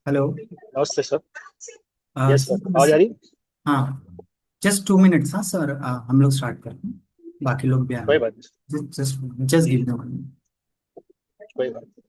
Hello. नमस्ते sir. Yes sir sir, आवाज आ रही? हाँ, जस्ट 2 मिनट्स। हाँ सर, हम लोग स्टार्ट करते हैं। बाकी लोग भी कोई आएंगे। बात नहीं। Just just give them 1 minute. कोई बात नहीं।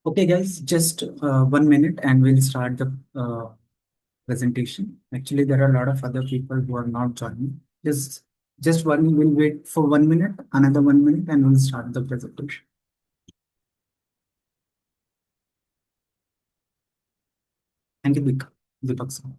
Okay, guys, just 1 minute and we'll start the presentation. Actually, there are a lot of other people who are not joining. Just one. We'll wait for 1 minute, another 1 minute, and we'll start the presentation. Thank you, Deepak sir.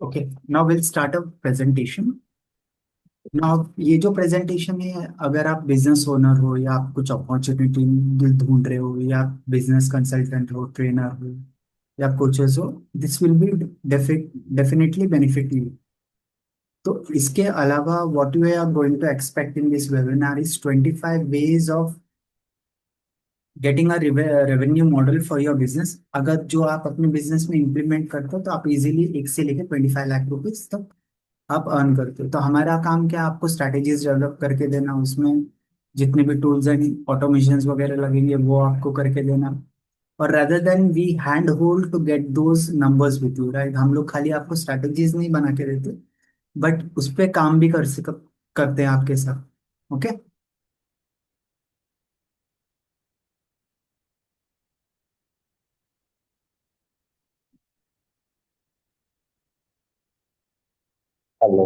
Okay, now we'll start a presentation. ना ये जो presentation है, अगर आप business owner हो या आप कुछ अपॉर्चुनिटी ढूंढ रहे हो या बिजनेस कंसल्टेंट हो, ट्रेनर हो या कोचेस हो, this will be definitely benefit you. तो इसके अलावा what you are going to expect in this webinar is 25 ways of getting a revenue model for your business. अगर जो आप अपने बिजनेस में इंप्लीमेंट करते हो तो आप इजीली 1 से लेकर 25 लाख रुपीज तक आप अर्न करते हो। तो हमारा काम क्या है, आपको स्ट्रैटेजीज डेवलप करके देना, उसमें जितने भी टूल्स एंड ऑटोमेशन वगैरह लगेंगे वो आपको करके देना। और rather then we hand hold to get those numbers with you, right. हम लोग खाली आपको स्ट्रैटेजीज नहीं बना के देते, बट उस पे काम भी करते हैं आपके साथ। Okay. Hello.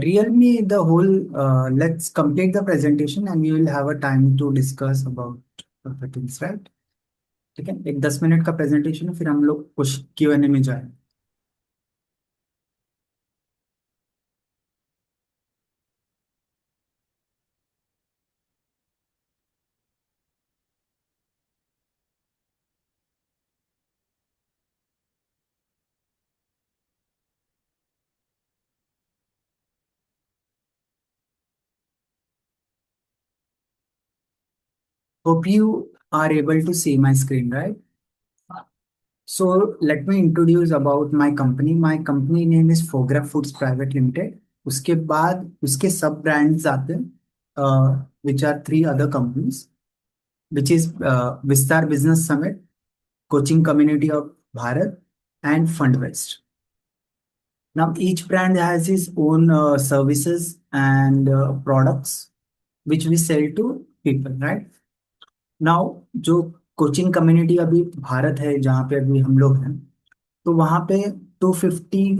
Realme, the whole, let's complete the presentation and we will have a time to discuss about the things, right? ठीक है, एक 10 मिनट का प्रेजेंटेशन है, फिर हम लोग कुछ Q&A में जाए। Hope you are able to see my screen, right? So let me introduce about my company. My company name is Fogra Foods Private Limited. उसके बाद उसके सब ब्रांड्स आते हैं, which are three other companies, which is Vistar Business Summit, Coaching Community of Bharat, and FundWest. Now each brand has its own services and products which we sell to people, right? Now जो coaching community अभी भारत है जहाँ पे अभी हम लोग हैं, तो वहाँ पे 250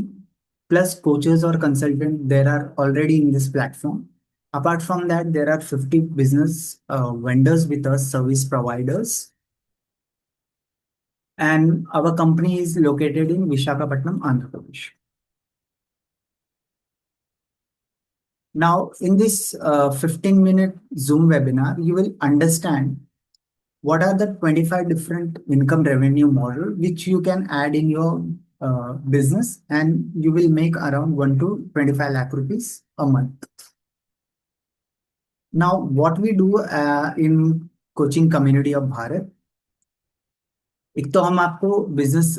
प्लस कोचेस और consultant there are already in this platform. Apart from that there are 50 business vendors with us, service providers, and our company is located in Visakhapatnam, Andhra Pradesh. Now, in this 15-minute Zoom webinar, you will understand what are the 25 different income revenue model which you can add in your business, and you will make around 1 to 25 lakh rupees a month. Now, what we do in coaching community of Bharat, एक तो हम आपको business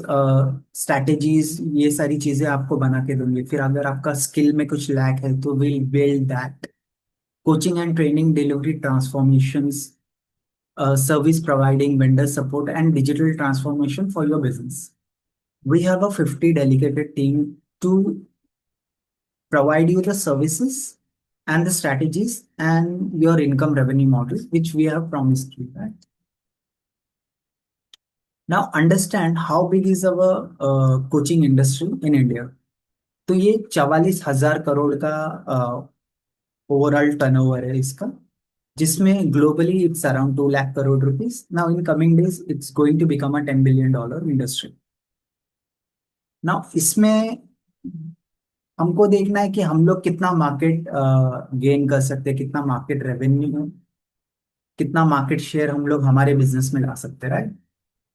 strategies ये सारी चीजें आपको बना के देंगे. फिर अगर आपका स्किल में कुछ लैक है तो will build that. Coaching and training, delivery transformations, service providing, vendor support, and digital transformation for your business. We have a 50 dedicated team to provide you the services and the strategies and your income revenue model, which we have promised you. Right? Now, understand how big is our coaching industry in India. तो ये 44,000 करोड़ का overall turnover है इसका, जिसमें globally it's around 2 lakh crore rupees. Now in coming days it's going to become a $10 billion industry. Now इसमें हमको देखना है कि हम लोग कितना मार्केट गेन कर सकते हैं, कितना मार्केट रेवेन्यू, कितना मार्केट शेयर हम लोग हमारे बिजनेस में ला सकते हैं. राइट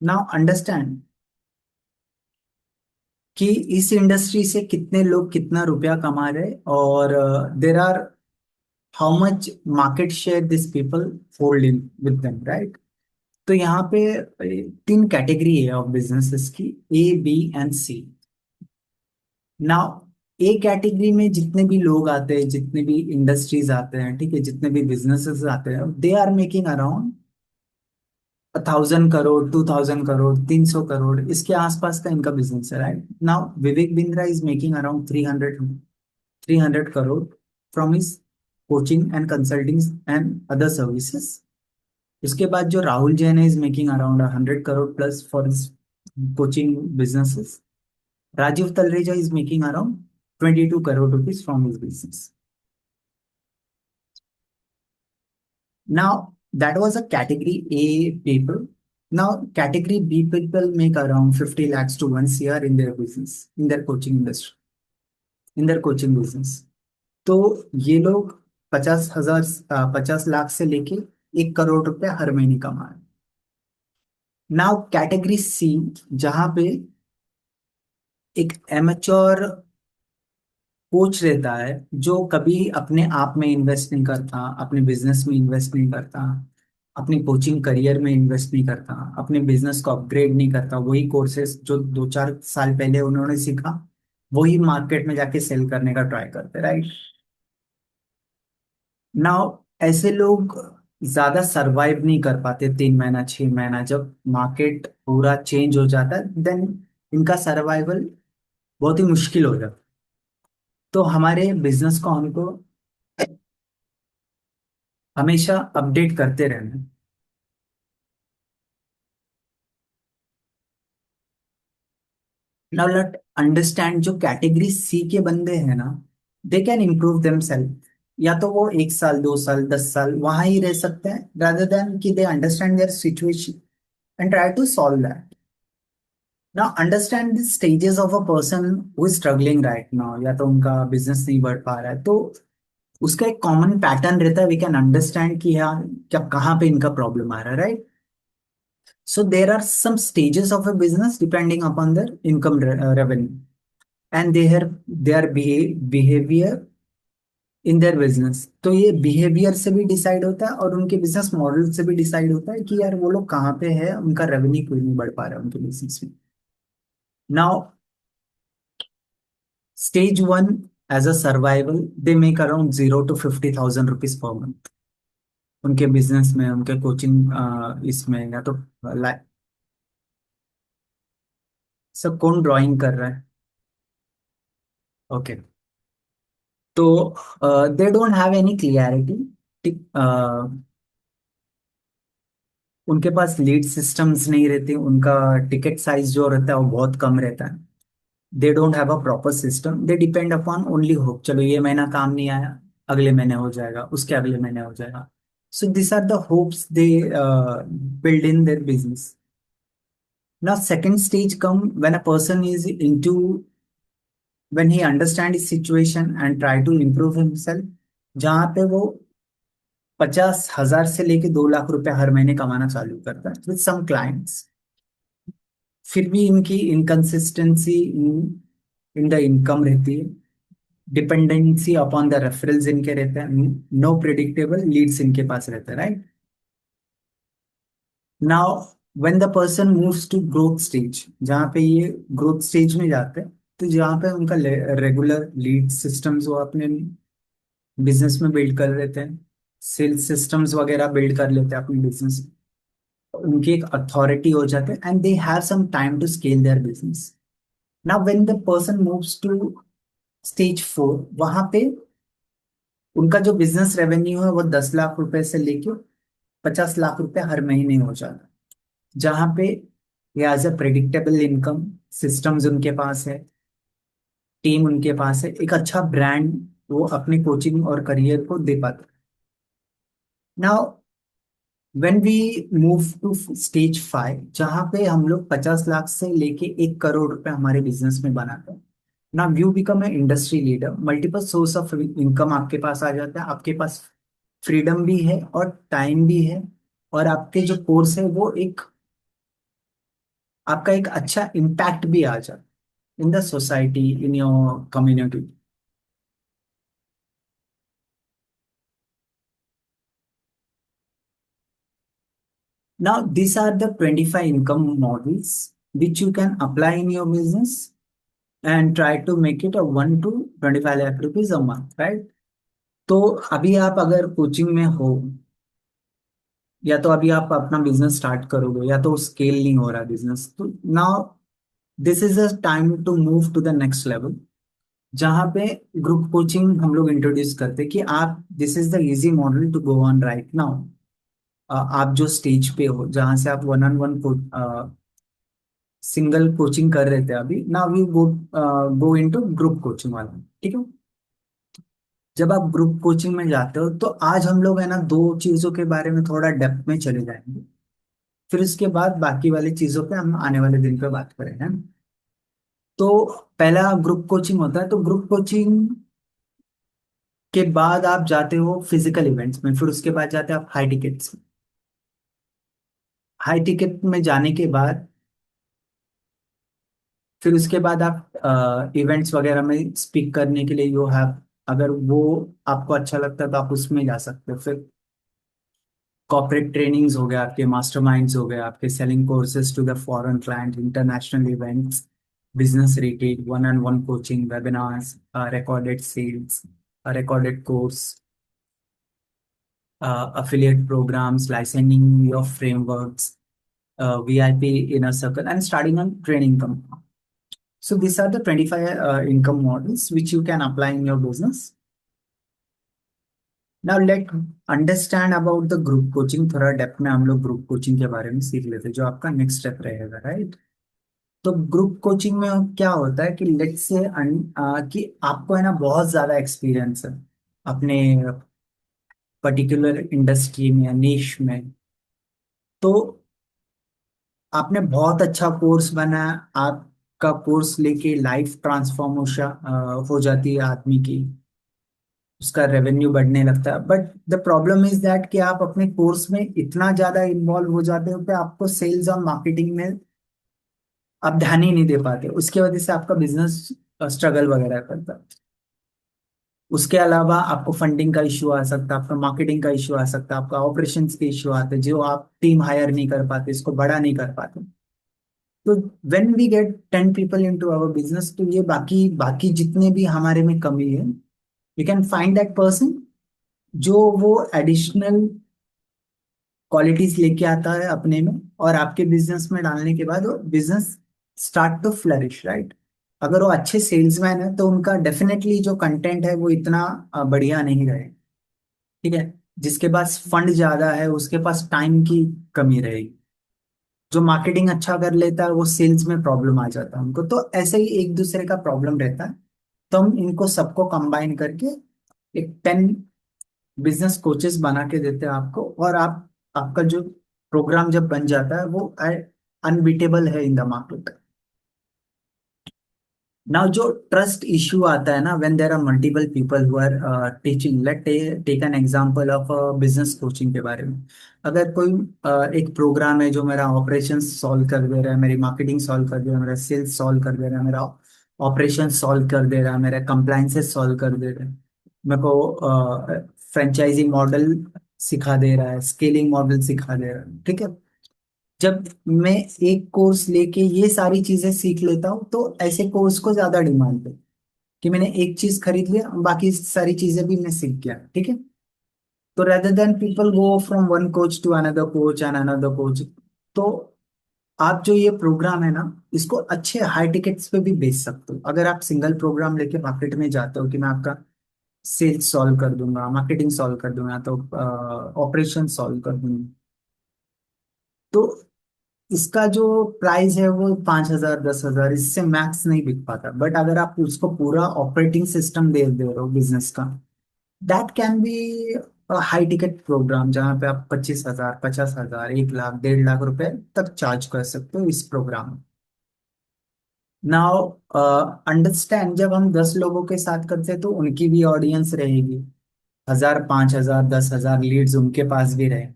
नाउ अंडरस्टैंड कि इस इंडस्ट्री से कितने लोग कितना रुपया कमा रहे, और there are how much market share this people hold in with them. Right. तो यहाँ पे तीन कैटेगरी है ऑफ बिजनेसेस की, A, B and C. Now A category में जितने भी लोग आते हैं, जितने भी इंडस्ट्रीज आते हैं, ठीक है, जितने भी बिजनेसेस आते हैं, they are making around 1,000 crore, 2,000 crore, 300 crore, इसके आसपास का इनका बिजनेस है. Right now Vivek Bindra is making around 300 crore from his coaching and consulting and other services. इसके बाद जो Rahul Jain is making around 100 crore plus for his coaching businesses. Rajiv Talreja is making around 22 crore rupees from his business. Now, that was a category A people. Now, category B people make around 50 lakhs to 1 CR in their business, in their coaching industry, in their coaching business. तो ये लोग 50 लाख से लेके 1 करोड़ रुपए हर महीने कमा रहे. Now category C, जहां पे एक एमेच्योर कोच रहता है जो कभी अपने आप में इन्वेस्ट नहीं करता, अपने बिजनेस में इन्वेस्ट नहीं करता, अपने कोचिंग करियर में इन्वेस्ट नहीं करता, अपने बिजनेस को अपग्रेड नहीं करता, वही कोर्सेज जो 2-4 साल पहले उन्होंने सीखा वही मार्केट में जाके सेल करने का ट्राई करते. राइट नाउ ऐसे लोग ज्यादा सरवाइव नहीं कर पाते 3 महीना 6 महीना. जब मार्केट पूरा चेंज हो जाता है देन इनका सर्वाइवल बहुत ही मुश्किल हो जाता है. तो हमारे बिजनेस को हमको हमेशा अपडेट करते रहना. नाउ लेट अंडरस्टैंड जो कैटेगरी C के बंदे हैं ना, दे कैन इम्प्रूव देमसेल्फ. या तो वो 1 साल 2 साल 10 साल वहां ही रह सकते हैं, रादर देन कि they understand their situation and try to solve that. Now understand the stages of a person who is struggling right now, या तो उनका बिजनेस नहीं बढ़ पा रहा है, तो उसका एक कॉमन पैटर्न रहता है, वी कैन अंडरस्टैंड कि यार क्या कहाँ पे इनका प्रॉब्लम आ रहा है, right? So there are some stages of a business depending upon their income revenue and their behavior in their business. तो ये बिहेवियर से भी डिसाइड होता है और उनके बिजनेस मॉडल से भी डिसाइड होता है कि यार वो लोग कहाँ पे है, उनका रेवेन्यू क्यों नहीं बढ़ पा रहा है उनके बिजनेस में. Now stage one, as a survival, they make around 0 to 50,000 rupees per month उनके बिजनेस में, उनके कोचिंग इसमें, या तो सब कौन ड्राइंग कर रहा है? ओके. तो they don't have any clarity. उनके पास लीड सिस्टम्स नहीं रहते, उनका टिकट साइज जो रहता है वो बहुत कम रहता है. They don't have a proper system, they depend upon only hope, चलो ये महीना काम नहीं आया, अगले महीने हो जाएगा, उसके अगले महीने हो जाएगा. So this are the hopes they build in their business. Now second stage come when a person is into, when he understand his situation and try to improve himself, जहाँ पे वो 50,000 से लेके 2 लाख रुपए हर महीने कमाना चालू करता है विद सम क्लाइंट्स. फिर भी इनकी इनकंसिस्टेंसी इन द इनकम रहती है, डिपेंडेंसी अपॉन द रेफरल्स इनके रहते हैं, नो प्रिडिक्टेबल लीड्स इनके पास रहते हैं, right? Now when the person moves to growth stage, जहाँ पे ये ग्रोथ स्टेज में जाते हैं, तो जहाँ पे उनका रेगुलर लीड सिस्टम्स वो अपने बिजनेस में बिल्ड कर लेते हैं, सेल्स सिस्टम्स वगैरह बिल्ड कर लेते हैं अपने बिजनेस, उनकी एक अथॉरिटी हो जाते हैं and they have some time to scale their business. Now when the person moves to stage 4, वहां पे उनका जो बिजनेस रेवेन्यू है वो 10 लाख रुपए से लेके 50 लाख रुपए हर महीने हो जाता है, जहाँ पे ये as a predictable income, systems उनके पास है, टीम उनके पास है, एक अच्छा ब्रांड वो अपने कोचिंग और करियर को दे पाते. Now when we move to stage 5, जहाँ पे हम लोग 50 लाख से लेके 1 करोड़ रुपए हमारे बिजनेस में बनाते हैं, ना you become a industry leader, multiple source of income आपके पास आ जाता है, आपके पास फ्रीडम भी है और टाइम भी है, और आपके जो कोर्स है वो एक आपका एक अच्छा इम्पैक्ट भी आ जाता है in the society, in your community. Now, these are the 25 income models which you can apply in your business and try to make it a 1 to 25 lakh rupees a month, right? तो अभी आप अगर coaching में हो, या तो अभी आप अपना बिजनेस स्टार्ट करोगे, या तो स्केल नहीं हो रहा बिजनेस, तो now this is a time to move to the next level, जहाँ पे ग्रुप कोचिंग हम लोग इंट्रोड्यूस करते हैं कि आप, this is the easy model to go on right now. आप जो स्टेज पे हो जहाँ से आप one on one single coaching कर रहे थे, अभी now you go into group coaching वाला, ठीक है? जब आप ग्रुप कोचिंग में जाते हो, तो आज हम लोग है ना दो चीजों के बारे में थोड़ा डेप्थ में चले जाएंगे, फिर उसके बाद बाकी वाली चीजों पे हम आने वाले दिन पे बात करेंगे, है ना? तो पहला ग्रुप कोचिंग होता है, तो ग्रुप कोचिंग के बाद आप जाते हो फिजिकल इवेंट्स में, फिर उसके बाद जाते हो आप हाई टिकट्स में. हाई टिकट में जाने के बाद फिर उसके बाद आप इवेंट्स वगैरह में स्पीक करने के लिए यू हैव, अगर वो आपको अच्छा लगता है तो आप उसमें जा सकते हो. फिर कॉर्पोरेट ट्रेनिंग्स हो गए आपके, मास्टरमाइंड्स हो गए आपके, selling courses to the foreign client, international events, business retreat, one on one coaching, webinars, recorded sales, recorded course, affiliate programs, licensing your frameworks, VIP inner circle, and starting on training company. So these are the 25 income models which you can apply in your business. Now let understand about the group coaching. थोड़ा depth में हम लोग group coaching के बारे में सीख लेते हैं, जो आपका नेक्स्ट स्टेप रहेगा, राइट? तो ग्रुप कोचिंग में क्या होता है कि लेट्स से कि आपको है ना बहुत ज्यादा एक्सपीरियंस है अपने पर्टिकुलर इंडस्ट्री में या निश में, तो आपने बहुत अच्छा कोर्स बनाया, आपका कोर्स लेके लाइफ ट्रांसफॉर्म हो जाती है आदमी की, उसका रेवेन्यू बढ़ने लगता है। But the problem is that कि आप अपने कोर्स में इतना ज्यादा इन्वॉल्व हो जाते हो कि आपको सेल्स और मार्केटिंग में आप ध्यान ही नहीं दे पाते, उसकी वजह से आपका बिजनेस स्ट्रगल वगैरह करता है। उसके अलावा आपको फंडिंग का इश्यू आ सकता है, आपका मार्केटिंग का इश्यू आ सकता है, आपका ऑपरेशंस के इश्यू आते हैं, जो आप टीम हायर नहीं कर पाते, इसको बड़ा नहीं कर पाते। तो when we get 10 people into our business, तो ये बाकी बाकी जितने भी हमारे में कमी है, we can find that person जो वो एडिशनल क्वालिटीज लेके आता है अपने में, और आपके बिजनेस में डालने के बाद वो business start to flourish, right. अगर वो अच्छे सेल्समैन है तो उनका डेफिनेटली जो कंटेंट है वो इतना बढ़िया नहीं रहे, ठीक है। जिसके पास फंड ज्यादा है उसके पास टाइम की कमी रहेगी। जो मार्केटिंग अच्छा कर लेता है वो सेल्स में प्रॉब्लम आ जाता है उनको, तो ऐसे ही एक दूसरे का प्रॉब्लम रहता है। तो हम इनको सबको कंबाइन करके एक 10 बिजनेस कोचेस बना के देते हैं आपको, और आप आपका जो प्रोग्राम जब बन जाता है वो अनबीटेबल है इन द मार्केट। नाउ जो ट्रस्ट इश्यू आता है ना, when there are multiple people who are teaching, let take an example of business coaching के बारे में। अगर कोई एक प्रोग्राम है जो मेरा ऑपरेशन सॉल्व कर दे रहा है, मेरी मार्केटिंग सॉल्व कर दे रहा है, मेरा सेल्स सॉल्व कर दे रहा है, मेरा ऑपरेशन सॉल्व कर दे रहा है, मेरा कंप्लाइंसेस सॉल्व कर दे रहा है, मेरे को फ्रेंचाइजी मॉडल सिखा दे रहा है, स्केलिंग मॉडल सिखा दे रहा है, ठीक है। जब मैं एक कोर्स लेके ये सारी चीजें सीख लेता हूँ तो ऐसे कोर्स को ज्यादा डिमांड है, कि मैंने एक चीज खरीद लिया, बाकी सारी चीजें भी मैं सीख गया, ठीक है। तो rather than people go from one coach to another coach and another coach, तो आप जो ये प्रोग्राम है ना, इसको अच्छे हाई टिकट्स पे भी बेच सकते हो। अगर आप सिंगल प्रोग्राम लेके मार्केट में जाते हो कि मैं आपका सेल्स सॉल्व कर दूंगा, मार्केटिंग सॉल्व कर दूंगा, तो ऑपरेशन सॉल्व कर दूंगा, तो इसका जो प्राइस है वो 5,000 10,000, इससे मैक्स नहीं बिक पाता। बट अगर आप उसको पूरा ऑपरेटिंग सिस्टम दे रहे हो बिजनेस का, that can be high ticket program, जहाँ पे आप 25,000 50,000 1 लाख 1.5 लाख रुपए तक चार्ज कर सकते हो इस प्रोग्राम में। नाउ अंडरस्टैंड, जब हम 10 लोगों के साथ करते हैं तो उनकी भी ऑडियंस रहेगी, 1,000 5,000 10,000 लीड्स उनके पास भी रहे।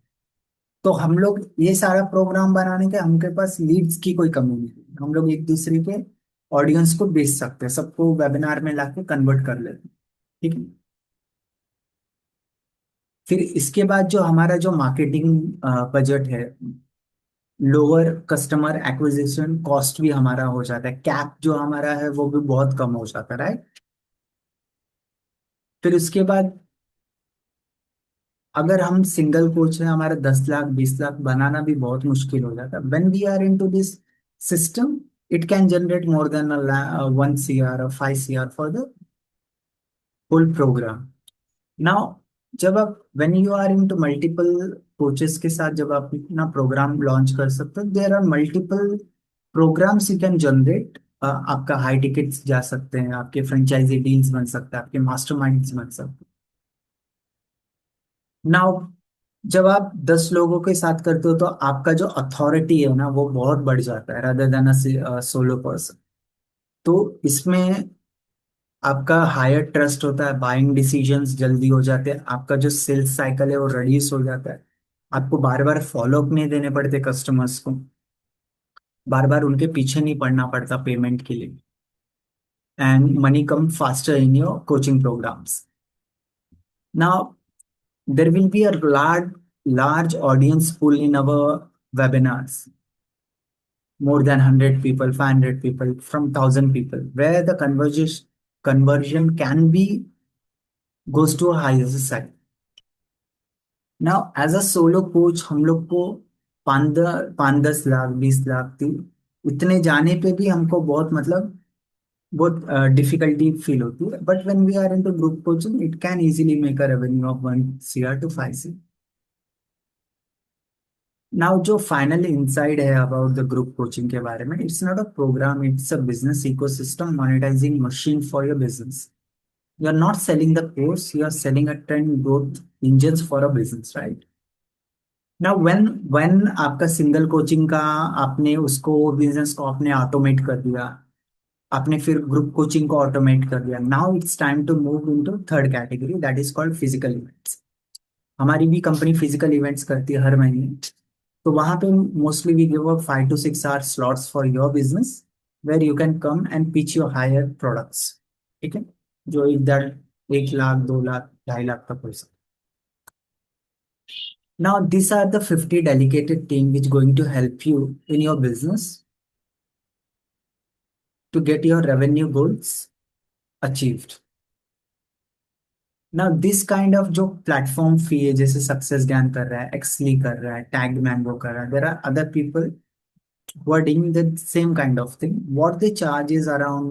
तो हम लोग ये सारा प्रोग्राम बनाने के, हमके पास लीड्स की कोई कमी नहीं है, हम लोग एक दूसरे के ऑडियंस को बेच सकते हैं, सबको वेबिनार में लाके कन्वर्ट कर लेते हैं, ठीक है। फिर इसके बाद जो हमारा जो मार्केटिंग बजट है, लोअर कस्टमर एक्विजिशन कॉस्ट भी हमारा हो जाता है, कैप जो हमारा है वो भी बहुत कम हो जाता है, राइट। फिर उसके बाद अगर हम सिंगल कोच है, हमारा 10 लाख 20 लाख बनाना भी बहुत मुश्किल हो जाता है। When we are into this system, it can generate more than 1 CR or 5 CR for the whole program. Now जब आप when you are into multiple coaches के साथ जब आप अपना प्रोग्राम लॉन्च कर सकते हो, there are multiple programs you can generate. आपका हाई टिकट्स जा सकते हैं, आपके फ्रेंचाइजी डील्स बन सकते हैं, आपके मास्टरमाइंड्स बन सकते हैं। नाउ जब आप 10 लोगों के साथ करते हो तो आपका जो अथॉरिटी है ना वो बहुत बढ़ जाता है, rather than a solo person. तो इसमें आपका हायर ट्रस्ट होता है, बाइंग डिसीजंस जल्दी हो जाते हैं, आपका जो सेल्स साइकिल है वो रिड्यूस हो जाता है, आपको बार बार फॉलोअप नहीं देने पड़ते कस्टमर्स को, बार बार उनके पीछे नहीं पड़ना पड़ता पेमेंट के लिए, and money come faster in your coaching programs. Now there will be a large audience pool in our webinars, more than 100 people 500 people from 1,000 people, where the conversion can be goes to a higher side. Now as a solo coach हम लोग को 5 10 लाख 20 लाख थी, इतने जाने पे भी हमको बहुत मतलब बहुत डिफिकल्टी फील होती है। But when we are into group coaching, it can easily make a revenue of 1 CR to 5 CR। Now जो फाइनल इंसाइड है अबाउट द ग्रुप कोचिंग के बारे में, it's not a program, it's a business ecosystem monetizing machine for your business. You are not selling the course, you are selling a 10 growth engines for a business, right. ना when when आपका single coaching का आपने उसको business को आपने automate कर दिया, आपने फिर ग्रुप कोचिंग को ऑटोमेट कर दिया, now it's time to move into third category that is called physical events. हमारी भी कंपनी फिजिकल इवेंट्स करती है हर महीने। तो वहां पे mostly we give a 5 to 6 hour slots for your business, where you can come and pitch your higher products. ठीक है, जो इधर 1 लाख 2 लाख 2.5 लाख तक हो सकता है। Now these are the 50 dedicated team which going to help you in your business to get your revenue goals achieved. Now this kind of जो platform fee है, जैसे सक्सेस ज्ञान कर रहा है, एक्सली कर रहा है, टैग मैंगो कर रहा है, there are other people who are doing the same kind of thing. What they charge is around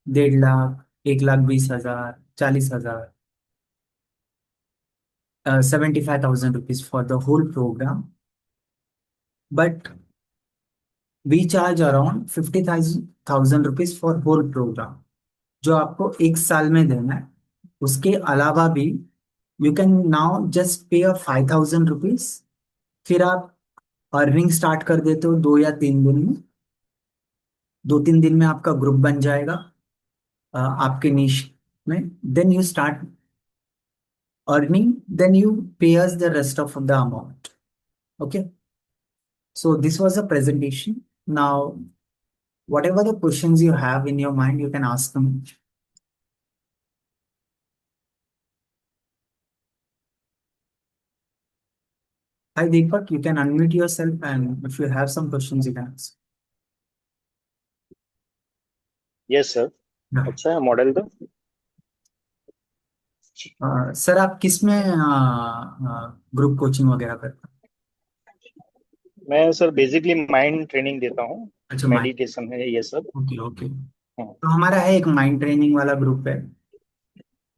1.5 lakh, 1,20,000, 40,000, 75,000 rupees for the whole program. But we charge around 50,000 rupees for whole program, जो आपको 1 साल में देना है। उसके अलावा भी यू कैन नाउ जस्ट पे 5,000 रुपीज, फिर आप अर्निंग स्टार्ट कर देते हो 2 या 3 दिन में। 2-3 दिन में आपका ग्रुप बन जाएगा आपके निश में। Then you start earning, then you pay us the rest of the amount. Okay. So this was a presentation. Now, whatever the questions you have in your mind, you can ask them. Hi, Deepak, you can unmute yourself, and if you have some questions, you can ask. Yes sir. Right. अच्छा है model तो। Sir आप किस में group coaching वगैरह करते हैं? मैं सर बेसिकली माइंड ट्रेनिंग देता हूँ। अच्छा, माइंड। मेडिटेशन है ये सब। Okay okay. हाँ। तो हमारा है एक माइंड ट्रेनिंग वाला ग्रुप है,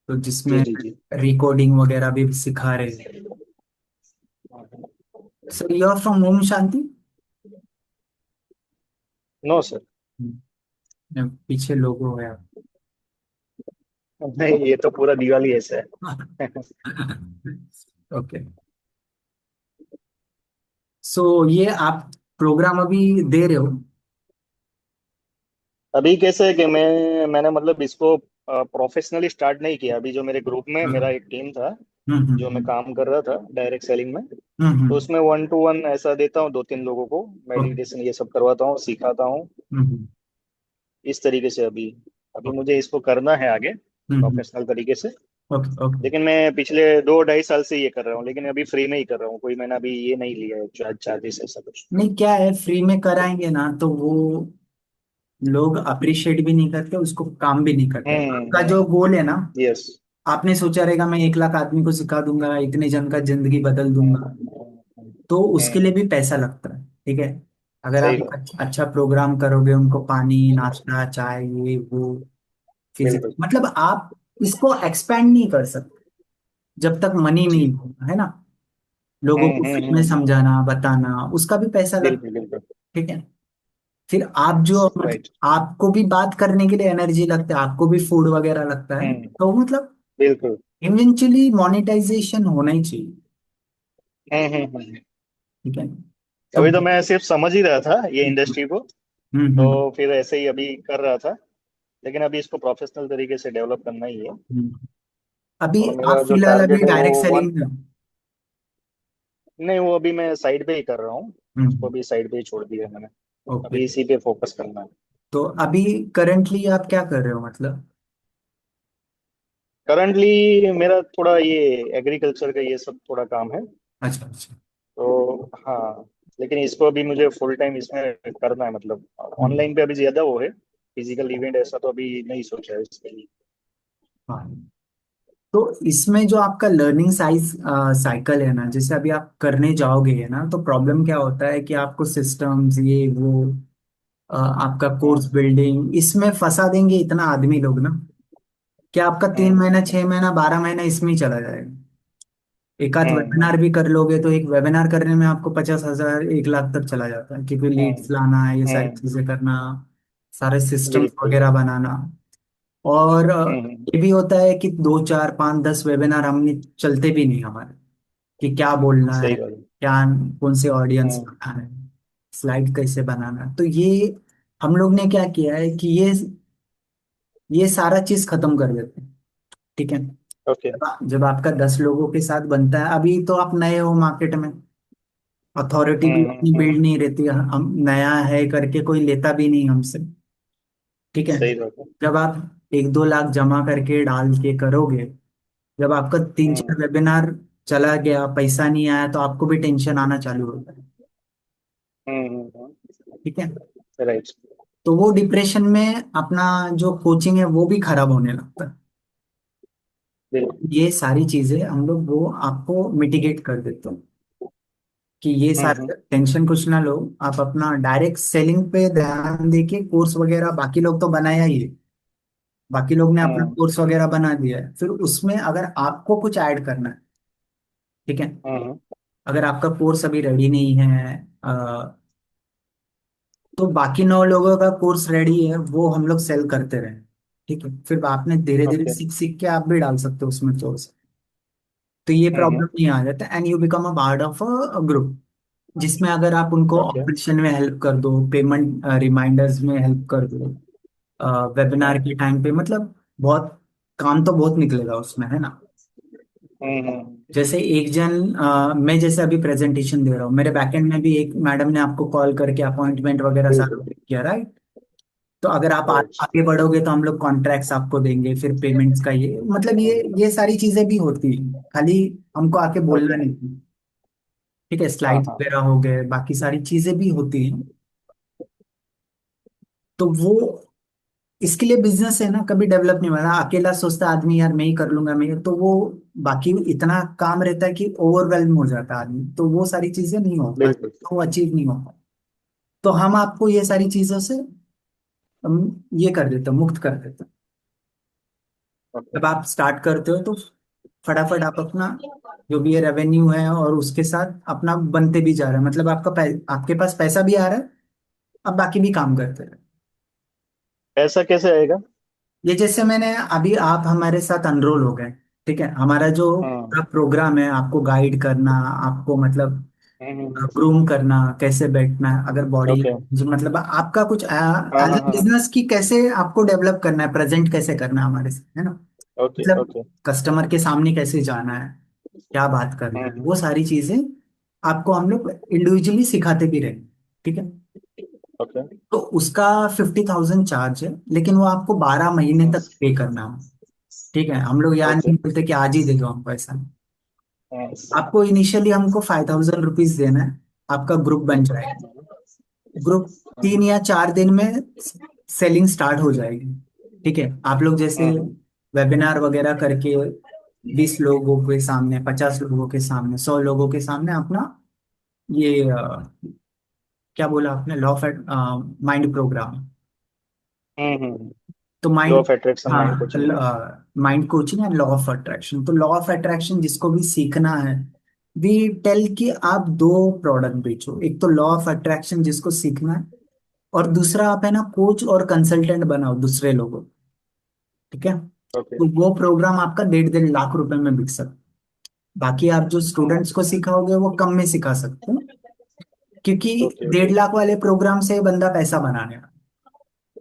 तो जी जिसमें जी जी। रिकॉर्डिंग वगैरह भी सिखा रहे हैं। Sir you are from Om Shanti? No sir. पीछे लोगो है। नहीं, ये तो पूरा दिवाली ऐसा है। ओके। सो ये आप प्रोग्राम अभी दे रहे हो? अभी कैसे है कि मैंने मतलब इसको प्रोफेशनली स्टार्ट नहीं किया। अभी जो मेरे ग्रुप में मेरा हम्म एक टीम था, जो मैं हम्म काम कर रहा था डायरेक्ट सेलिंग में, तो हम्म उसमें 1 to 1 ऐसा देता हूँ, 2-3 लोगों को ओके। मेडिटेशन ये सब करवाता हूँ, सिखाता हूँ। हम्म इस तरीके से अभी अभी मुझे इसको करना है आगे हम्म प्रोफेशनल तरीके से। Okay okay. लेकिन मैं पिछले 2-2.5 साल से ये कर रहा हूँ, लेकिन अभी फ्री में ही कर रहा हूँ। कोई मैंने अभी ये नहीं लिया है चार्जेस ऐसा कुछ। नहीं, क्या है, फ्री में कराएंगे ना तो वो लोग अप्रिशिएट भी नहीं करते, उसको काम भी नहीं करते। आपका जो गोल है ना, यस। आपने सोचा रहेगा मैं 1 लाख आदमी को सिखा दूंगा, इतने जन का जिंदगी बदल दूंगा, तो उसके लिए भी पैसा लगता है। ठीक है, अगर आप सही एक बात। अच्छा प्रोग्राम करोगे, उनको पानी नाश्ता चाय ये वो फिजिक्स, बिल्कुल। मतलब आप इसको एक्सपेंड नहीं कर सकते जब तक मनी नहीं जी। होगा, है ना। लोगों को फ्री में हम्म। समझाना बताना, उसका भी पैसा लगता बिल्कुल बिल्कुल। है। ठीक है, फिर आप जो मतलब राइट। आपको भी बात करने के लिए एनर्जी लगता है, आपको भी फूड वगैरह लगता है, हम्म। तो मतलब बिल्कुल। इवेंचुअली मोनेटाइजेशन होना ही चाहिए। हम्म। ठीक है, तो अभी तो मैं सिर्फ समझ ही रहा था ये हम्म इंडस्ट्री को, हम्म तो फिर ऐसे ही अभी कर रहा था। लेकिन अभी इसको प्रोफेशनल तरीके से डेवलप करना ही है। हम्म। अभी और आप मेरा जो फिलहाल अभी टारगेट है वो डायरेक्ट वन। सेलिंग में हो? नहीं, वो अभी मैं साइड पे ही कर रहा हूँ। उसको हम्म भी साइड पे ही छोड़ दिया मैंने। ओके। अभी इसी पे फोकस करना है। तो अभी करंटली आप क्या कर रहे हो मतलब? करंटली मेरा थोड़ा ये एग्रीकल्चर का ये सब थोड़ा काम है। अच्छा अच्छा। तो हाँ, लेकिन इसको अभी मुझे फुल टाइम इसमें करना है। मतलब हम्म, ऑनलाइन पे अभी ज्यादा वो है, फिजिकल इवेंट ऐसा तो अभी नहीं सोचा है इसके लिए। हाँ। तो इसमें जो आपका लर्निंग साइज साइकिल है ना, जैसे अभी आप करने जाओगे है ना, तो प्रॉब्लम क्या होता है कि आपको सिस्टम्स ये वो आपका कोर्स हम्म बिल्डिंग इसमें फंसा देंगे इतना आदमी लोग ना, कि आपका 3 महीना हम्म 6 महीना 12 महीना इसमें ही चला जाएगा। एक आध हम्म वेबिनार भी कर लोगे तो एक वेबिनार करने में आपको 50,000 1 लाख तक चला जाता है, क्योंकि लीड्स हम्म लाना ये सारी हम्म। चीजें करना, सारे सिस्टम्स बिल्कुल। वगैरह बनाना। और हम्म। ये भी होता है कि 2 4 5 10 वेबिनार हमने चलते भी नहीं हमारे, कि क्या बोलना है, सही बात है। क्या, कौन से ऑडियंस हम्म। बनाना है, स्लाइड कैसे बनाना है। तो ये हम लोग ने क्या किया है कि ये सारा चीज खत्म कर देते हैं। ठीक है। ओके। जब आपका 10 लोगों के साथ बनता है, अभी तो आप नए हो मार्केट में, अथॉरिटी भी हम्म। उतनी बिल्ड नहीं रहती, हम नया है करके कोई लेता भी नहीं हमसे। ठीक है। सही बात है। जब आप 1-2 लाख जमा करके डाल के करोगे, जब आपका तीन हम्म चार वेबिनार चला गया, पैसा नहीं आया, तो आपको भी टेंशन आना चालू होता है। ठीक है। राइट। तो वो डिप्रेशन में अपना जो कोचिंग है वो भी खराब होने लगता है। बिल्कुल। ये सारी चीजें हम लोग वो आपको मिटिगेट कर देते हैं कि ये हम्म। सारे टेंशन कुछ ना लो। आप अपना डायरेक्ट सेलिंग पे ध्यान देके कोर्स वगैरह, बाकी लोग तो बनाया ही है, बाकी लोग ने अपना हम्म कोर्स वगैरह बना दिया है, फिर उसमें अगर आपको कुछ ऐड करना है, ठीक है, हम्म। अगर आपका कोर्स अभी रेडी नहीं है, तो बाकी 9 लोगों का कोर्स रेडी है, वो हम लोग सेल करते रहे। ठीक है, फिर आपने धीरे धीरे ओके। सीख सीख के आप भी डाल सकते हो उसमें कोर्स। तो ये प्रॉब्लम नहीं आ जाता, and you become a part of a group, जिसमें अगर आप उनको ओके। ऑपरेशन में हेल्प कर दो, पेमेंट रिमाइंडर्स में हेल्प कर दो, वेबिनार के टाइम पे, मतलब बहुत काम तो बहुत निकलेगा उसमें, है ना। हम्म। जैसे एक जन, मैं जैसे अभी प्रेजेंटेशन दे रहा हूँ, मेरे बैकएंड में भी एक मैडम ने आपको कॉल करके अपॉइंटमेंट वगैरह सारा बिल्कुल। किया, राइट। तो अगर आप राइट। आगे बढ़ोगे तो हम लोग कॉन्ट्रैक्ट्स आपको देंगे, फिर पेमेंट्स का ये मतलब ये सारी चीजें भी होती हैं, खाली हमको आके बोलना ओके। नहीं। ठीक है, हाँ स्लाइड्स हाँ। वगैरह हो गए, बाकी सारी चीजें भी होती हैं। तो वो इसके लिए बिजनेस है ना, कभी डेवलप नहीं होता। अकेला सोचता आदमी यार मैं ही कर लूंगा, मैं तो वो बाकी इतना काम रहता है कि ओवरवेल्म हो जाता है आदमी, तो वो सारी चीजें नहीं हो पाती, बिल्कुल। वो अचीव नहीं होता। तो हम आपको ये सारी चीजों से हम ये कर देते हैं, मुक्त कर देते हैं। ओके। जब आप स्टार्ट करते हो तो फटाफट आप अपना जो भी ये रेवेन्यू है और उसके साथ अपना बनते भी जा रहे हैं, मतलब आपके पास पैसा भी आ रहा है, अब बाकी भी काम करते रहे। पैसा कैसे आएगा? ये जैसे मैंने अभी, आप हमारे साथ अनरोल हो गए, ठीक है, हमारा जो हाँ। पूरा प्रोग्राम है, आपको गाइड करना, आपको मतलब हम्म। ग्रूम करना, कैसे बैठना है, अगर बॉडी ओके। जो मतलब आपका कुछ हाँ एज हाँ ए हाँ। बिजनेस की कैसे आपको डेवलप करना है, प्रेजेंट कैसे करना है हमारे साथ, है ना। ओके मतलब ओके। कस्टमर के सामने कैसे जाना है, क्या बात करना है, हम्म। वो सारी चीजें आपको हम लोग इंडिविजुअली सिखाते भी रहे। ठीक है। ओके। तो उसका 50,000 चार्ज है, लेकिन वो आपको 12 महीने तक पे करना है। ठीक है, हम लोग यहाँ ओके। नहीं बोलते कि आज ही दे दो हमको, ऐसा नहीं। हाँ। आपको इनिशियली हमको 5,000 रुपीज देना है, आपका ग्रुप बन जाएगा। ग्रुप 3 या 4 दिन में सेलिंग स्टार्ट हो जाएगी। ठीक है, आप लोग जैसे वेबिनार वगैरह करके 20 लोगों के सामने, 50 लोगों के सामने, 100 लोगों के सामने अपना ये क्या बोला आपने, law of mind program. Hmm. तो law mind, of attraction, mind हाँ, coaching. Mind coaching and law of attraction. तो लॉ ऑफ अट्रैक्शन जिसको भी सीखना है, वी टेल कि आप 2 प्रोडक्ट बेचो, एक तो लॉ ऑफ अट्रैक्शन जिसको सीखना है, और दूसरा आप है ना कोच और कंसल्टेंट बनाओ दूसरे लोगों। ठीक है। ओके तो वो प्रोग्राम आपका 1.5-1.5 लाख रुपए में बिक सकता है। बाकी आप जो स्टूडेंट्स को सिखाओगे वो कम में सिखा सकते हो, क्योंकि ओके। डेढ़ ओके। लाख वाले प्रोग्राम से बंदा पैसा बनाने वाला,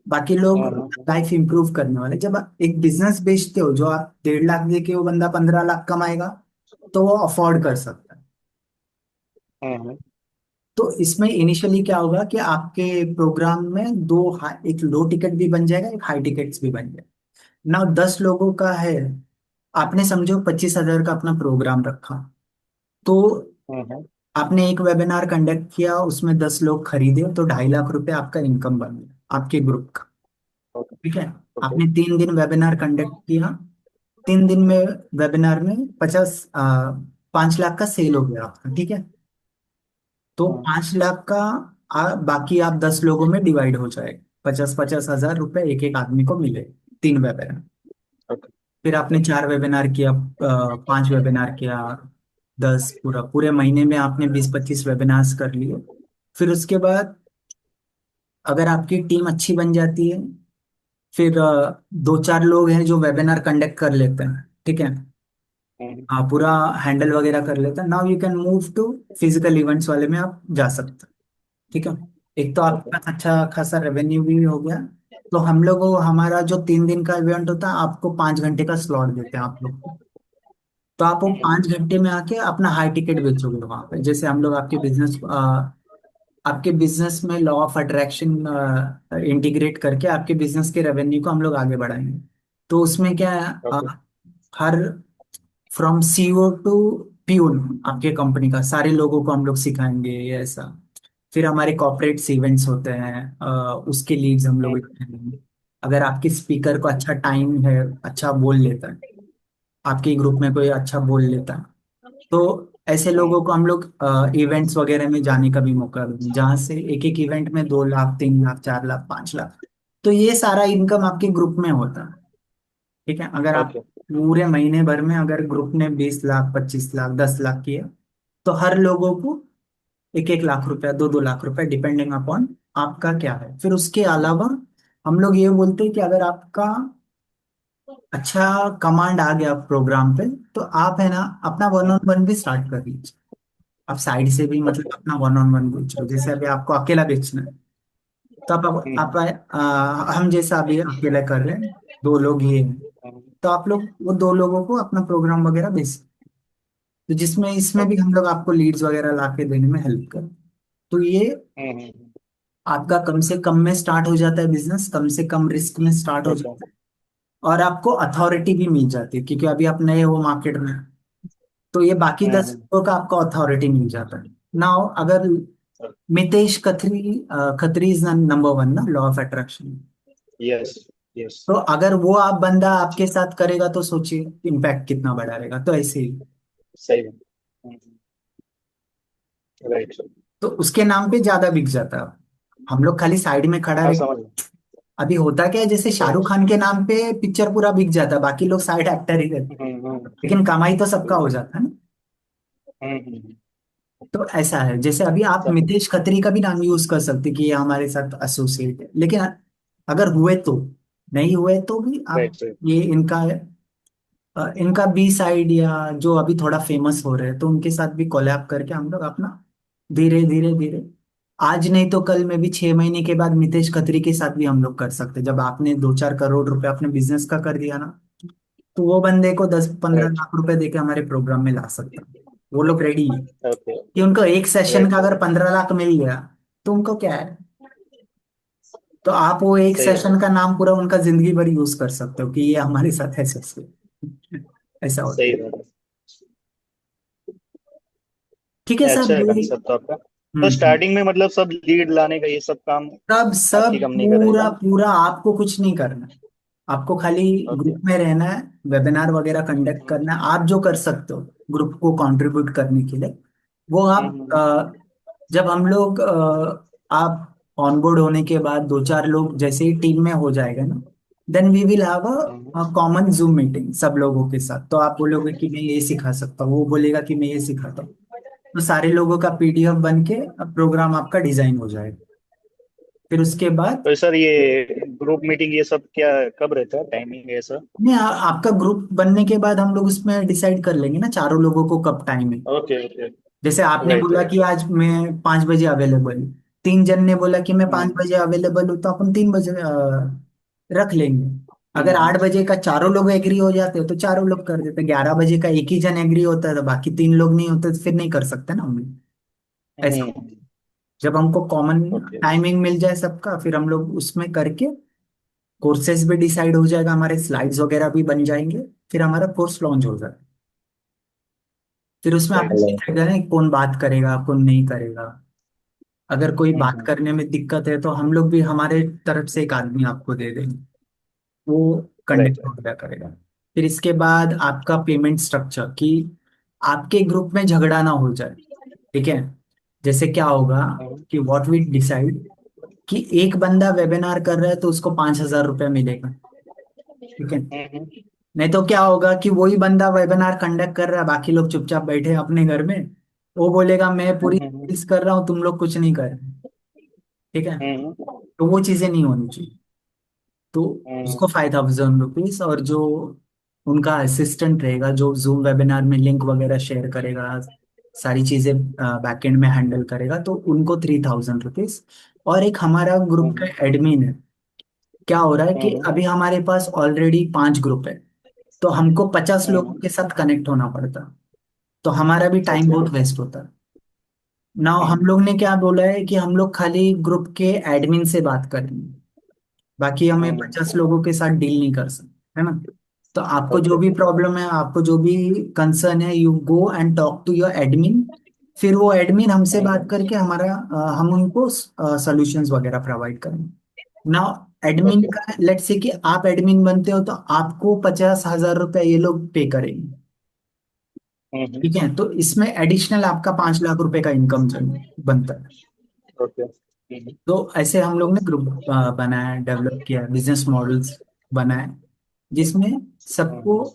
बाकी लोग हाँ। लाइफ इंप्रूव करने वाले। जब आप एक बिजनेस बेचते हो, जो आप 1.5 लाख दे के वो बंदा 15 लाख कमाएगा, तो वो अफोर्ड कर सकता है। हम्म। तो इसमें इनिशियली क्या होगा कि आपके प्रोग्राम में एक लो टिकट भी बन जाएगा, एक हाई टिकट्स भी बन जाएगा। ना 10 लोगों का है, आपने समझो 25,000 का अपना प्रोग्राम रखा, तो हम्म। आपने एक वेबिनार कंडक्ट किया, उसमें 10 लोग खरीदे, तो 2.5 लाख रुपए आपका इनकम बन गया आपके ग्रुप का। ओके ठीक है। ओके। आपने 3 दिन वेबिनार कंडक्ट किया, 3 दिन में वेबिनार में 5 लाख का सेल हो गया आपका। ठीक है। तो हाँ। 5 लाख का बाकी आप 10 लोगों में डिवाइड हो जाएगा, 50-50 हज़ार रुपए एक एक आदमी को मिले, 3 वेबिनार। ओके फिर ओके। आपने 4 वेबिनार किया, 5 वेबिनार किया, 10, पूरा पूरे महीने में आपने 20-25 वेबिनार्स कर लिए। फिर उसके बाद अगर आपकी टीम अच्छी बन जाती है, फिर 2-4 लोग हैं जो वेबिनार कंडक्ट कर लेते हैं। ठीक है। हम्म, पूरा हैंडल वगैरह कर लेता है। Now you can move to physical events वाले में आप जा सकते हैं। ठीक है। एक तो आपके ओके। पास अच्छा खासा रेवेन्यू भी हो गया। तो हम लोग हमारा जो 3 दिन का इवेंट होता है, आपको 5 घंटे का स्लॉट देते हैं आप लोग को। तो आप वो हम्म, 5 घंटे में आके अपना हाई टिकट बेचोगे वहां पे। जैसे हम लोग आपके बिजनेस में लॉ ऑफ अट्रैक्शन इंटीग्रेट करके आपके बिजनेस के रेवेन्यू को हम लोग आगे बढ़ाएंगे। तो उसमें क्या है, ओके। हर फ्रॉम सीईओ टू पीओन आपके कंपनी का सारे लोगों को हम लोग सिखाएंगे ये ऐसा। फिर हमारे कॉर्पोरेट इवेंट्स होते हैं, उसके लीड्स हम लोग हम्म, लेंगे। अगर आपके स्पीकर को अच्छा टाइम है, अच्छा बोल लेता है, आपके ग्रुप में कोई अच्छा बोल लेता है, तो ऐसे लोगों हम्म, को हम लोग इवेंट्स वगैरह में जाने का भी मौका देंगे, जहाँ से एक एक इवेंट में 2 लाख, 3 लाख, 4 लाख, 5 लाख। तो ये सारा इनकम आपके ग्रुप में होता है। ठीक है। अगर आप ओके। पूरे महीने भर में अगर ग्रुप ने 20 लाख, 25 लाख, 10 लाख किया, तो हर लोगों को 1-1 लाख रुपया, 2-2 लाख रुपया, डिपेंडिंग अपॉन आपका क्या है। फिर उसके अलावा हम लोग ये बोलते हैं कि अगर आपका अच्छा कमांड आ गया प्रोग्राम पे, तो आप है ना अपना वन ऑन हम्म, वन भी स्टार्ट कर लीजिए। आप साइड से भी मतलब ओके। अपना वन ऑन वन बेच रहे हो। जैसे अभी आपको अकेला बेचना है, तो आप हम्म, हम जैसा अभी अकेला कर रहे हैं, 2 लोग ही हैं, हम्म, तो आप लोग वो 2 लोगों को अपना प्रोग्राम वगैरह बेच सकते हैं। तो जिसमें इसमें भी ओके। हम लोग आपको लीड्स वगैरह ला के देने में हेल्प करें। तो ये आपका कम से कम में स्टार्ट हो जाता है बिजनेस, कम से कम रिस्क में स्टार्ट हो ओके। जाता है। और आपको अथॉरिटी भी मिल जाती है, क्योंकि अभी आप नए हो मार्केट में। तो ये बाकी 10 लोगों का आपको अथॉरिटी मिल जाता है। नाउ अगर मितेश खत्री इज नंबर 1 ना law of attraction. Yes. Yes. तो अगर वो आप बंदा आपके साथ करेगा, तो सोचिए इम्पैक्ट कितना बड़ा रहेगा। तो ऐसे ही, सही है। राइट। तो उसके नाम पे ज्यादा बिक जाता है। हम लोग खाली साइड में खड़ा हाँ, रहे। समझ गया। अभी होता क्या है, जैसे शाहरुख राइट। खान के नाम पे पिक्चर पूरा बिक जाता है, बाकी लोग साइड एक्टर ही रहते हैं। लेकिन कमाई तो सबका हो जाता है ना। हम्म, तो ऐसा है, जैसे अभी आप समझ। मितेश खत्री का भी नाम यूज कर सकते कि ये हमारे साथ एसोसिएट है। लेकिन अगर हुए तो, नहीं हुए तो भी आप राइट। राइट। ये इनका बी साइड या जो अभी थोड़ा फेमस हो रहे हैं, तो उनके साथ भी कोलैब करके हम लोग अपना धीरे धीरे धीरे, आज नहीं तो कल में भी 6 महीने के बाद मितेश खत्री के साथ भी हम लोग कर सकते हैं। जब आपने 2-4 करोड़ रुपए अपने बिजनेस का कर दिया ना, तो वो बंदे को 10-15 राइट। लाख रुपए देके हमारे प्रोग्राम में ला सकता है। वो लोग रेडी है ओके। कि उनको एक सेशन राइट। का अगर राइट। 15 लाख मिल गया, तो उनको क्या है। तो आप वो एक सही बात सेशन का है। नाम पूरा उनका जिंदगी भर यूज कर सकते हो कि ये हमारे साथ ऐसे ऐसे ऐसा होता सही है। बात ठीक है है। सर, अच्छा है ये कंसेप्ट आपका। तो स्टार्टिंग में मतलब सब लीड लाने का ये सब काम सब सब आपकी कंपनी का रहेगा पूरा ना? पूरा आपको कुछ नहीं करना है। आपको खाली ओके। ग्रुप में रहना है, वेबिनार वगैरह कंडक्ट हम्म, करना है। आप जो कर सकते हो ग्रुप को कंट्रीब्यूट करने के लिए, वो आप हम्म, जब हम लोग आप ऑनबोर्ड होने के बाद 2-4 लोग जैसे ही टीम में हो जाएगा ना, then we will have hmm, a common zoom meeting सब लोगों के साथ। तो आप बोलोगे कि मैं ये सिखा सकता हूँ, वो बोलेगा कि मैं ये सिखाता हूँ। तो सारे लोगों का पीडीएफ बन के प्रोग्राम आपका डिजाइन हो जाएगा। फिर उसके बाद तो सर ये ग्रुप मीटिंग ये सब क्या कब रहता है, टाइमिंग ऐसा? नहीं, आपका ग्रुप बनने के बाद हम लोग उसमें डिसाइड कर लेंगे ना, चारों लोगों को कब टाइम है। ओके। ओके। जैसे आपने राइट। बोला राइट। कि आज मैं 5 बजे अवेलेबल हूँ, 3 जन ने बोला कि मैं पाँच हम्म, बजे अवेलेबल हूँ, तो अपन 3 बजे रख लेंगे। अगर हम्म, 8 बजे का चारों लोग एग्री हो जाते हो, तो चारों लोग कर देते। 11 बजे का एक ही जन एग्री होता है, तो बाकी 3 लोग नहीं होते, तो फिर नहीं कर सकते ना हम लोग। ऐसा हम्म, जब हमको कॉमन ओके। टाइमिंग मिल जाए सबका, फिर हम लोग उसमें करके कोर्सेज भी डिसाइड हो जाएगा, हमारे स्लाइड्स वगैरह भी बन जाएंगे। फिर हमारा कोर्स लॉन्च हो जाएगा। फिर उसमें आपको राइट। दिखेगा ना कौन बात करेगा कौन नहीं करेगा। अगर कोई बात हम्म, करने में दिक्कत है, तो हम लोग भी हमारे तरफ से एक आदमी आपको दे देंगे, वो राइट। Conduct right. वगैरह करेगा। फिर इसके बाद आपका पेमेंट स्ट्रक्चर, कि आपके ग्रुप में झगड़ा ना हो जाए। ठीक है। जैसे क्या होगा हम्म, कि व्हाट वी डिसाइड, कि एक बंदा वेबिनार कर रहा है तो उसको 5,000 रुपया मिलेगा। ठीक है। हम्म, नहीं तो क्या होगा कि वही बंदा वेबिनार कंडक्ट कर रहा है, बाकी लोग चुपचाप बैठे हैं अपने घर में। वो बोलेगा मैं पूरी हम्म, चीज कर रहा हूँ, तुम लोग कुछ नहीं कर रहे। ठीक है। हम्म, तो वो चीजें नहीं होनी चाहिए। तो उसको हम्म, 5,000 रुपीज, और जो उनका असिस्टेंट रहेगा जो जूम वेबिनार में लिंक वगैरह शेयर करेगा, सारी चीजें बैकएंड में हैंडल करेगा, तो उनको 3,000 रुपीज। और एक हमारा ग्रुप का हम्म एडमिन है। क्या हो रहा है कि हम्म अभी हमारे पास ऑलरेडी 5 ग्रुप है, तो हमको 50 लोगों हम्म। के साथ कनेक्ट होना पड़ता, तो हमारा भी टाइम ओके। बहुत वेस्ट होता है। ना हम हम्म लोग ने क्या बोला है कि हम लोग खाली ग्रुप के एडमिन से बात करेंगे, बाकी हमें हम्म। 50 लोगों के साथ डील नहीं कर सकते, है ना। तो आपको जो ओके। भी प्रॉब्लम है, आपको जो भी कंसर्न है, you go and talk to your admin. फिर वो एडमिन हमसे बात हम्म। करके हम उनको सॉल्यूशंस वगैरह प्रोवाइड करेंगे। ना एडमिन ओके। का लेट्स से कि आप एडमिन बनते हो, तो आपको 50,000 रुपये ये लोग पे करेंगे। हम्म। ठीक है, तो इसमें एडिशनल आपका 5 लाख रुपए का इनकम बनता है। ओके। तो ऐसे हम लोग ने ग्रुप बनाया, डेवलप किया, बिजनेस मॉडल्स बनाए, जिसमें सबको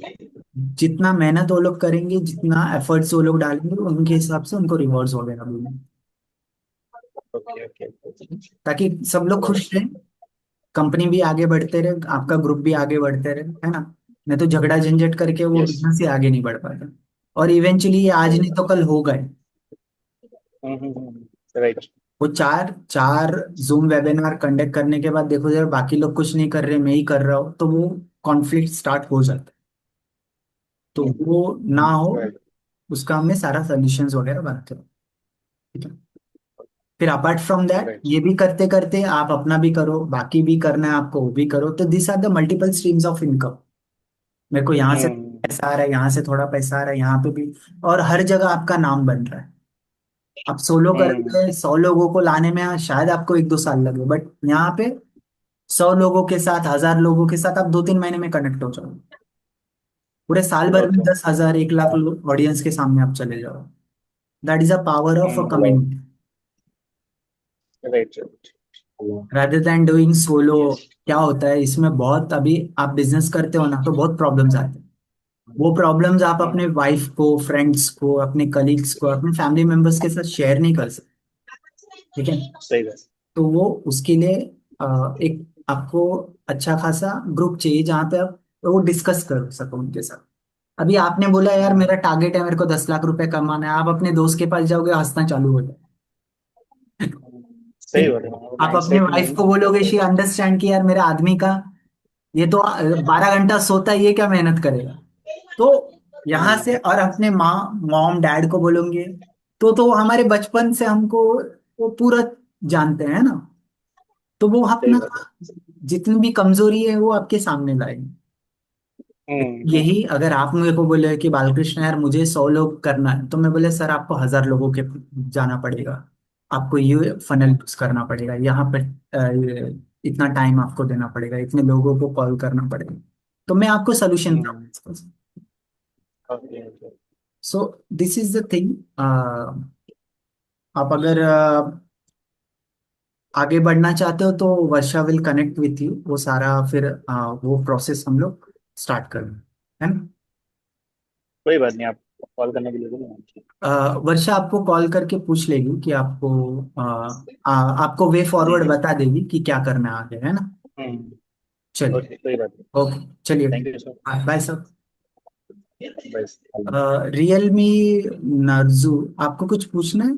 जितना मेहनत वो लोग करेंगे, जितना एफर्ट्स वो लोग डालेंगे, उनके हिसाब से उनको रिवॉर्ड्स वगैरह मिलेंगे, ओके। ओके। ताकि सब लोग खुश रहें, कंपनी भी आगे बढ़ते रहे, आपका ग्रुप भी आगे बढ़ते रहे, है ना। नहीं तो झगड़ा झंझट करके वो यस। बिजनेस ही आगे नहीं बढ़ पाता। और इवेंचुअली ये आज सही नहीं बात। तो कल होगा ही। राइट। वो चार चार जूम वेबिनार कंडक्ट करने के बाद देखो यार, बाकी लोग कुछ नहीं कर रहे, मैं ही कर रहा हूँ, तो वो कॉन्फ्लिक्ट स्टार्ट हो जाता है। तो वो ना हो, राइट। उसका हमने सारा सोल्यूशंस वगैरह बनाते हो। ठीक है। फिर अपार्ट फ्रॉम दैट, राइट। ये भी करते करते आप अपना भी करो, बाकी भी करना है आपको, वो भी करो, तो this are the multiple streams of income. मेरे को यहाँ से हम्म। पैसा आ रहा है, यहाँ से थोड़ा पैसा आ रहा है, यहाँ पे भी, और हर जगह आपका नाम बन रहा है। आप सोलो कर हम्म। रहे हैं, 100 लोगों को लाने में शायद आपको 1-2 साल लगे, बट यहाँ पे 100 लोगों के साथ, 1,000 लोगों के साथ आप 2-3 महीने में कनेक्ट हो जाओ। पूरे साल भर में ओके। 10,000, 1 लाख ऑडियंस के सामने आप चले जाओ। That is a power of a community, right. Right. Rather than doing solo. Yes. क्या होता है इसमें, बहुत अभी आप बिजनेस करते हो ना, तो बहुत प्रॉब्लम्स आते हैं। वो प्रॉब्लम्स आप अपने वाइफ को, फ्रेंड्स को, अपने कलीग्स को, अपने फैमिली मेंबर्स के साथ शेयर नहीं कर सकते। ठीक है। सही बात। तो वो उसके लिए एक आपको अच्छा खासा ग्रुप चाहिए जहाँ पे आप वो डिस्कस कर सको उनके साथ। अभी आपने बोला यार मेरा टारगेट है, मेरे को 10 लाख रुपए कमाना है, आप अपने दोस्त के पास जाओगे, हंसना चालू हो जाए। सही ठीक। बात है, आप अपने माइंडसेट वाइफ नहीं को बोलोगे, शी राइट। अंडरस्टैंड कि यार मेरे आदमी का ये तो 12 घंटा सोता है, ये क्या मेहनत करेगा। तो यहाँ से, और अपने माँ, मॉम डैड को बोलोगे, तो वो हमारे बचपन से हमको वो पूरा जानते हैं ना, तो वो सही अपना बात है। जितनी भी कमजोरी है वो आपके सामने लाएंगे। यही अगर आप मेरे को बोले कि बालकृष्ण यार मुझे 100 लोग करना है, तो मैं बोले सर आपको 1,000 लोगों के जाना पड़ेगा, आपको ये फनल यूज करना पड़ेगा, यहाँ पर इतना टाइम आपको देना पड़ेगा, इतने लोगों को कॉल करना पड़ेगा, तो मैं आपको सोल्यूशन प्रोवाइड कर सकता। Okay. Okay. So this is the thing. आप अगर आगे बढ़ना चाहते हो, तो वर्षा विल कनेक्ट विथ यू, वो सारा फिर वो प्रोसेस हम लोग स्टार्ट करें, है ना। कोई बात नहीं, आप कॉल करने के लिए बोलो। वर्षा आपको कॉल करके पूछ लेगी कि आपको आपको वे जी फॉरवर्ड जी। बता देगी कि क्या करना है आगे, है ना। चलिए। ओके, कोई बात नहीं। ओके चलिए। Thank you sir. Bye sir. बस। रियलमी नर्जू, आपको कुछ पूछना है।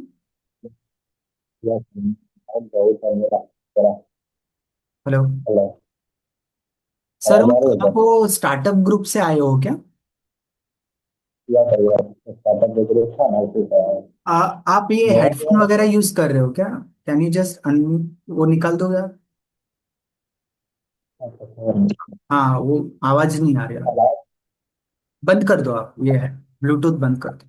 Hello hello. सर, आवाज आ रही है क्या? आप वो स्टार्टअप ग्रुप से आए हो क्या। क्या करिए आप स्टार्टअप देख रहे हो ना उसी का। आप ये मेरा क्या हेडफोन वगैरह यूज कर रहे हो क्या। कैन यू जस्ट वो निकाल दो यार। हाँ, वो आवाज नहीं आ रही है। आवाज। बंद कर दो आप, ये है ब्लूटूथ बंद कर दो।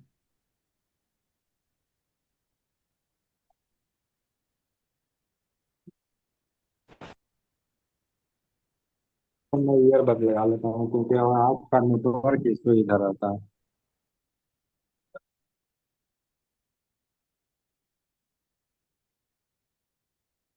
मैं ईयर बदल लगा लेता हूँ क्योंकि आपका नेटवर्क इशू इधर आता है।